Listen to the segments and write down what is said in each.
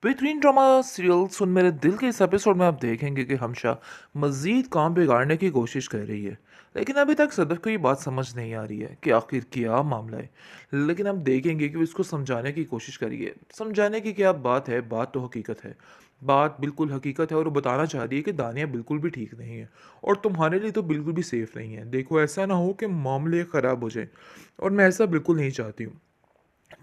बेहतरीन drama serial सुन मेरे दिल के इस एपिसोड में आप देखेंगे कि हमशा मज़ीद काम बिगाड़ने की कोशिश कर रही है। लेकिन अभी तक सदफ को ये बात समझ नहीं आ रही है कि आखिर क्या मामला है। लेकिन हम देखेंगे कि वो इसको समझाने की कोशिश करिए। समझाने की क्या बात है, बात तो हकीकत है। बात बिल्कुल हकीकत है और वो बताना चाह रही है कि दानिया बिल्कुल भी ठीक नहीं है और तुम्हारे लिए तो बिल्कुल भी सेफ़ नहीं है। देखो, ऐसा ना हो कि मामले ख़राब हो जाए और मैं ऐसा बिल्कुल नहीं चाहती हूँ।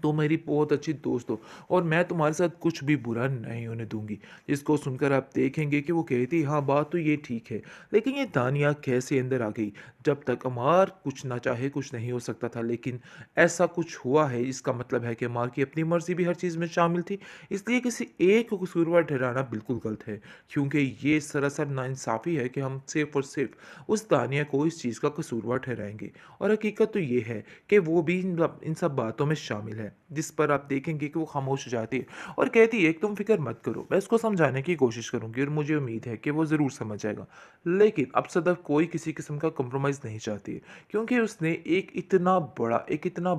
तो मेरी बहुत अच्छी दोस्त हो और मैं तुम्हारे साथ कुछ भी बुरा नहीं होने दूंगी। जिसको सुनकर आप देखेंगे कि वो कहती हाँ, बात तो ये ठीक है। लेकिन ये दानिया कैसे अंदर आ गई? जब तक अमार कुछ ना चाहे कुछ नहीं हो सकता था, लेकिन ऐसा कुछ हुआ है, इसका मतलब है कि अमार की अपनी मर्जी भी हर चीज़ में शामिल थी। इसलिए किसी एक को कसूरवार ठहराना बिल्कुल गलत है, क्योंकि ये सरासर नाइंसाफ़ी है कि हम सिर्फ और सिर्फ उस दानिया को इस चीज़ का कसूरवार ठहराएंगे। और हकीकत तो ये है कि वो भी इन सब बातों में शामिल है, जिस पर आप देखेंगे कि वो खामोश हो जाती है और कहती है कि तुम फिक्र मत करो, मैं इसको समझाने की कोशिश करूंगी और मुझे उम्मीद है कि वो ज़रूर समझ जाएगा। लेकिन अब सदफ कोई किसी किस्म का कॉम्प्रोमाइज़ नहीं चाहती है, क्योंकि उसने एक इतना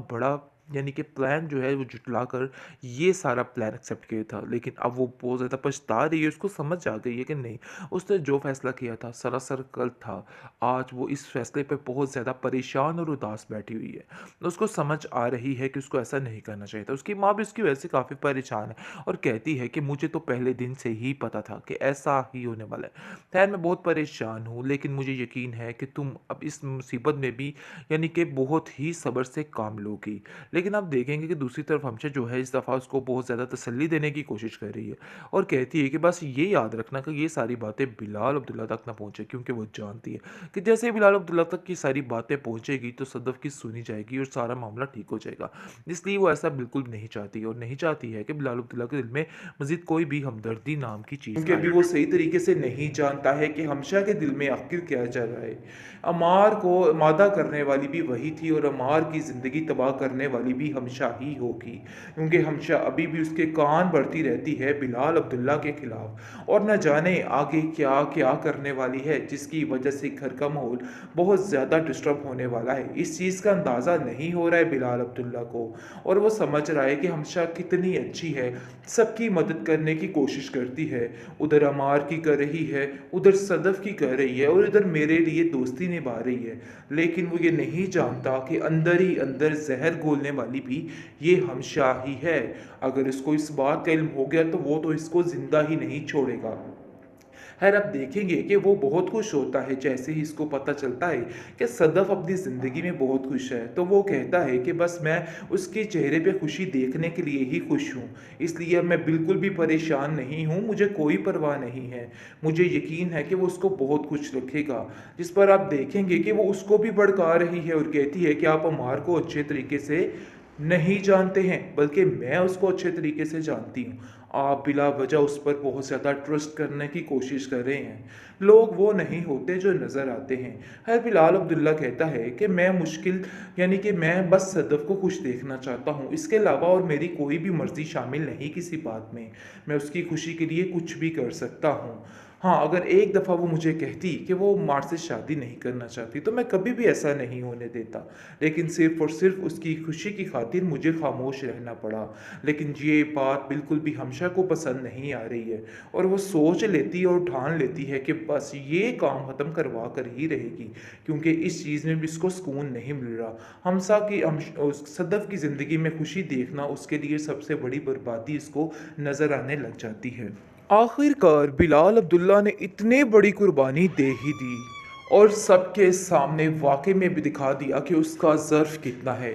बड़ा यानी कि प्लान जो है वो जुटलाकर ये सारा प्लान एक्सेप्ट किया था। लेकिन अब वो बहुत ज़्यादा पछता रही है, उसको समझ आ गई है कि नहीं, उसने जो फैसला किया था सरासर गलत था। आज वो इस फैसले पे बहुत ज़्यादा परेशान और उदास बैठी हुई है। उसको समझ आ रही है कि उसको ऐसा नहीं करना चाहिए था। उसकी माँ भी उसकी वजह से काफ़ी परेशान है और कहती है कि मुझे तो पहले दिन से ही पता था कि ऐसा ही होने वाला है। खैर, मैं बहुत परेशान हूँ, लेकिन मुझे यकीन है कि तुम अब इस मुसीबत में भी यानी कि बहुत ही सब्र से काम लोगी। लेकिन आप देखेंगे कि दूसरी तरफ हमशा जो है इस दफ़ा उसको बहुत ज़्यादा तसल्ली देने की कोशिश कर रही है और कहती है कि बस ये याद रखना कि ये सारी बातें बिलाल अब्दुल्ला तक ना पहुँचे, क्योंकि वो जानती है कि जैसे ही बिलाल अब्दुल्ला तक की सारी बातें पहुँचेगी तो सदफ़ की सुनी जाएगी और सारा मामला ठीक हो जाएगा। इसलिए वो ऐसा बिल्कुल भी नहीं चाहती और नहीं चाहती है कि बिलाल अब्दुल्ला के दिल में मज़ीद कोई भी हमदर्दी नाम की चीज़ क्योंकि अभी वो सही तरीके से नहीं जानता है कि हमशा के दिल में आखिर क्या चल रहा है। अमार को मादा करने वाली भी वही थी और अमार की ज़िंदगी तबाह करने वाली भी हमशा ही होगी, क्योंकि हमशा अभी भी उसके कान बढ़ती रहती है बिलाल अब्दुल्ला के खिलाफ और न जाने आगे क्या क्या करने वाली है, जिसकी वजह से घर का माहौल बहुत ज़्यादा डिस्टर्ब होने वाला है। इस चीज़ का अंदाज़ा नहीं हो रहा है बिलाल अब्दुल्ला को और वो समझ रहा है कि हमशा कितनी अच्छी है, सबकी मदद करने की कोशिश करती है। उधर अमार की कर रही है, उधर सदफ की कर रही है और इधर मेरे लिए दोस्ती निभा रही है। लेकिन वो ये नहीं जानता कि अंदर ही अंदर जहर घोलने वाली भी ये हमशा ही है। अगर इसको इस बात का इल्म हो गया तो वो तो इसको ज़िंदा ही नहीं छोड़ेगा। खैर, आप देखेंगे कि वो बहुत खुश होता है जैसे ही इसको पता चलता है कि सदफ अपनी ज़िंदगी में बहुत खुश है। तो वो कहता है कि बस मैं उसके चेहरे पे खुशी देखने के लिए ही खुश हूँ, इसलिए मैं बिल्कुल भी परेशान नहीं हूँ, मुझे कोई परवाह नहीं है। मुझे यकीन है कि वो उसको बहुत खुश रखेगा। जिस पर आप देखेंगे कि वो उसको भी भड़का रही है और कहती है कि आप अमार को अच्छे तरीके से नहीं जानते हैं, बल्कि मैं उसको अच्छे तरीके से जानती हूँ। आप बिला वजह उस पर बहुत ज़्यादा ट्रस्ट करने की कोशिश कर रहे हैं। लोग वो नहीं होते जो नज़र आते हैं। खैर, बिलाल अब्दुल्ला कहता है कि मैं मुश्किल यानी कि मैं बस सदफ को खुश देखना चाहता हूँ, इसके अलावा और मेरी कोई भी मर्ज़ी शामिल नहीं किसी बात में। मैं उसकी खुशी के लिए कुछ भी कर सकता हूँ। हाँ, अगर एक दफ़ा वो मुझे कहती कि वो मार से शादी नहीं करना चाहती तो मैं कभी भी ऐसा नहीं होने देता, लेकिन सिर्फ़ और सिर्फ़ उसकी खुशी की खातिर मुझे खामोश रहना पड़ा। लेकिन ये बात बिल्कुल भी हमशा को पसंद नहीं आ रही है और वो सोच लेती है और ठान लेती है कि बस ये काम ख़त्म करवा कर ही रहेगी, क्योंकि इस चीज़ में भी इसको सुकून नहीं मिल रहा। हमसा की सदफ़ की ज़िंदगी में खुशी देखना उसके लिए सबसे बड़ी बर्बादी इसको नज़र आने लग जाती है। आखिरकार बिलाल अब्दुल्ला ने इतनी बड़ी कुर्बानी दे ही दी और सबके सामने वाकई में भी दिखा दिया कि उसका ज़र्फ कितना है।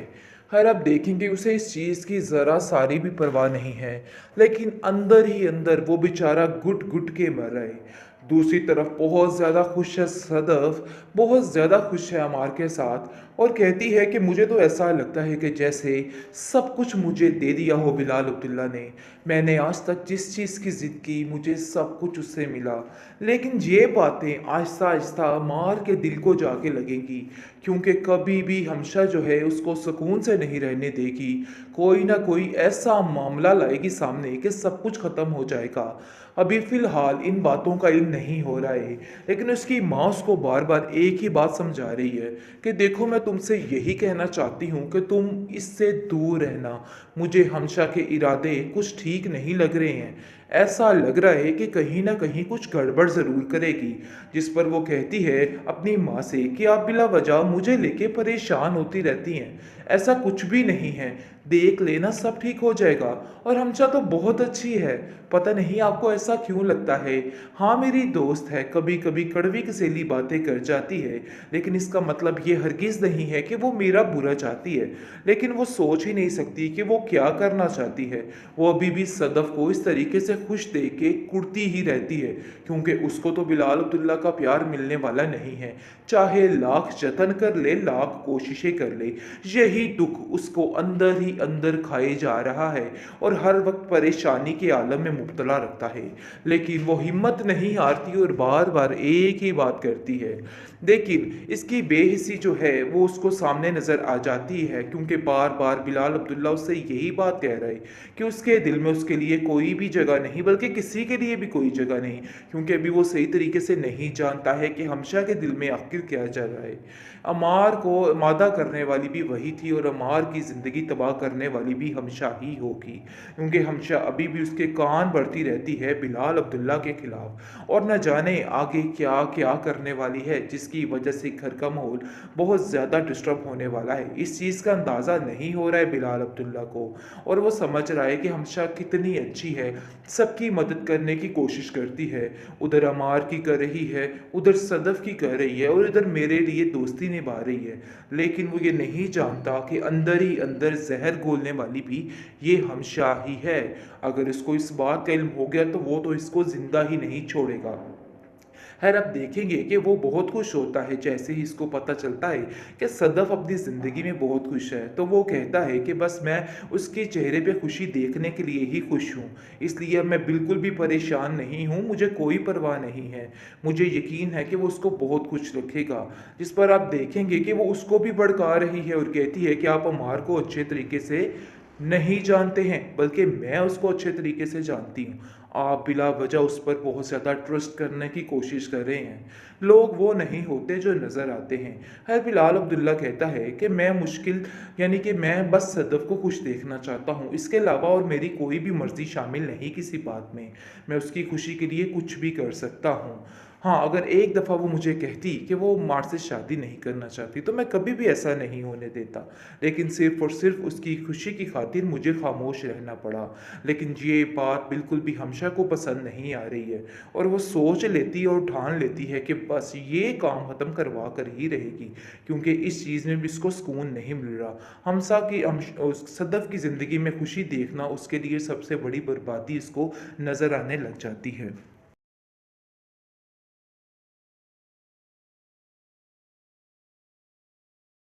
खैर, आप देखेंगे उसे इस चीज़ की ज़रा सारी भी परवाह नहीं है, लेकिन अंदर ही अंदर वो बेचारा घुट घुट के मर रहा है। दूसरी तरफ बहुत ज़्यादा खुश है सदफ, बहुत ज़्यादा खुश है अमार के साथ और कहती है कि मुझे तो ऐसा लगता है कि जैसे सब कुछ मुझे दे दिया हो बिलाल अब्दुल्ला ने। मैंने आज तक जिस चीज़ की ज़िद की मुझे सब कुछ उससे मिला। लेकिन ये बातें आहिस्ता आहिस्ता अमार के दिल को जाके लगेंगी, क्योंकि कभी भी हमशा जो है उसको सुकून से नहीं रहने देगी। कोई ना कोई ऐसा मामला लाएगी सामने कि सब कुछ ख़त्म हो जाएगा। अभी फ़िलहाल इन बातों का इल्म नहीं हो रहा है, लेकिन उसकी माँ उसको बार बार एक ही बात समझा रही है कि देखो, मैं तुमसे यही कहना चाहती हूँ कि तुम इससे दूर रहना। मुझे हमशा के इरादे कुछ ठीक ठीक नहीं लग रहे हैं। ऐसा लग रहा है कि कहीं न कहीं कुछ गड़बड़ ज़रूर करेगी। जिस पर वो कहती है अपनी माँ से कि आप बिला वजह मुझे लेके परेशान होती रहती हैं। ऐसा कुछ भी नहीं है, देख लेना सब ठीक हो जाएगा। और हमशा तो बहुत अच्छी है, पता नहीं आपको ऐसा क्यों लगता है। हाँ, मेरी दोस्त है, कभी-कभी कड़वी कसेली बातें कर जाती है, लेकिन इसका मतलब ये हरगिज़ नहीं है कि वो मेरा बुरा चाहती है। लेकिन वो सोच ही नहीं सकती कि वो क्या करना चाहती है। वो अभी भी सदफ़ को इस तरीके से खुश देख के कुढ़ती ही रहती है, क्योंकि उसको तो बिलाल अब्दुल्ला का प्यार मिलने वाला नहीं है। चाहे लाख जतन कर ले, लाख कोशिशें कर ले, यही दुख उसको अंदर ही अंदर खाए जा रहा है और हर वक्त परेशानी के आलम में मुब्तला रखता है। लेकिन वो हिम्मत नहीं हारती और बार बार एक ही बात करती है। लेकिन इसकी बेहिसी जो है वो उसको सामने नज़र आ जाती है, क्योंकि बार बार बिलाल अब्दुल्ला उससे यही बात कह रहा है कि उसके दिल में उसके लिए कोई भी जगह नहीं, बल्कि किसी के लिए भी कोई जगह नहीं। क्योंकि अभी वो सही तरीके से नहीं जानता है कि हमशा के दिल में आखिर क्या चल रहा है। अमार को मादा करने वाली भी वही थी और अमार की ज़िंदगी तबाह करने वाली भी हमशा ही होगी, क्योंकि हमशा अभी भी उसके कान बढ़ती रहती है बिलाल अब्दुल्ला के खिलाफ। और न जाने आगे क्या क्या करने वाली है, जिसकी वजह से घर का माहौल बहुत ज़्यादा डिस्टर्ब होने वाला है। इस चीज़ का अंदाज़ा नहीं हो रहा है बिलाल अब्दुल्ला को, और वो समझ रहा है कि हमशा कितनी अच्छी है, सबकी मदद करने की कोशिश करती है। उधर अमार की कर रही है, उधर सदफ़ की कर रही है, और इधर मेरे लिए दोस्ती निभा रही है। लेकिन वो ये नहीं जानता कि अंदर ही अंदर जहर घोलने वाली भी ये हमशा ही है। अगर इसको इस बात का इल्म हो गया तो वो तो इसको ज़िंदा ही नहीं छोड़ेगा। खैर, अब देखेंगे कि वो बहुत खुश होता है जैसे ही इसको पता चलता है कि सदफ़ अपनी ज़िंदगी में बहुत खुश है। तो वो कहता है कि बस मैं उसके चेहरे पे खुशी देखने के लिए ही खुश हूँ, इसलिए अब मैं बिल्कुल भी परेशान नहीं हूँ, मुझे कोई परवाह नहीं है। मुझे यकीन है कि वो उसको बहुत खुश रखेगा। जिस पर आप देखेंगे कि वो उसको भी भड़का रही है और कहती है कि आप अमार को अच्छे तरीके से नहीं जानते हैं, बल्कि मैं उसको अच्छे तरीके से जानती हूँ। आप बिला वजह उस पर बहुत ज़्यादा ट्रस्ट करने की कोशिश कर रहे हैं। लोग वो नहीं होते जो नज़र आते हैं। खैर, बिलाल अब्दुल्ला कहता है कि मैं मुश्किल यानी कि मैं बस सदफ़ को खुश देखना चाहता हूँ, इसके अलावा और मेरी कोई भी मर्ज़ी शामिल नहीं किसी बात में। मैं उसकी खुशी के लिए कुछ भी कर सकता हूँ। हाँ, अगर एक दफ़ा वो मुझे कहती कि वो मार से शादी नहीं करना चाहती, तो मैं कभी भी ऐसा नहीं होने देता। लेकिन सिर्फ़ और सिर्फ़ उसकी खुशी की खातिर मुझे ख़ामोश रहना पड़ा। लेकिन ये बात बिल्कुल भी हमशा को पसंद नहीं आ रही है, और वो सोच लेती है और ठान लेती है कि बस ये काम ख़त्म करवा कर ही रहेगी, क्योंकि इस चीज़ में भी इसको सुकून नहीं मिल रहा। हमसा की सदफ़ की ज़िंदगी में खुशी देखना उसके लिए सबसे बड़ी बर्बादी इसको नज़र आने लग जाती है।